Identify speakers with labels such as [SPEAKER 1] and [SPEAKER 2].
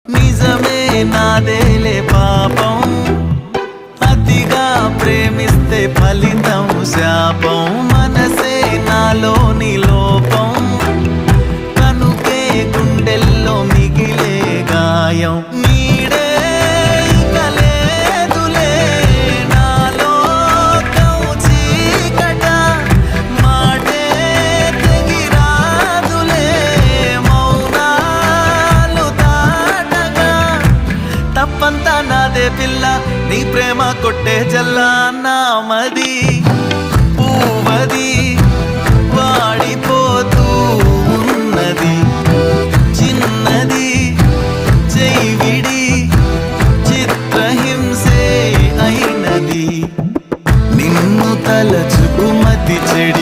[SPEAKER 1] నిజమే నాదేలే పాపం, అతిగా ప్రేమిస్తే ఫలితం శాపం. మనసే నాలోని లోపం, కనుకే గుండెల్లో మిగిలే గాయం. నీడే ఇక లేదులే నాలో చీకట, మాటే తెగిరాదులే మౌనాలు దాటగా. తప్పంతా నాదే పిల్ల, నీ ప్రేమ కొట్టే జల్లా. నామది పూవది వాడిపోతూ ఉన్నది, చిన్నది జైవిడి చిత్రహింసే అయినది. నిన్ను తలచుకు మతి చెడి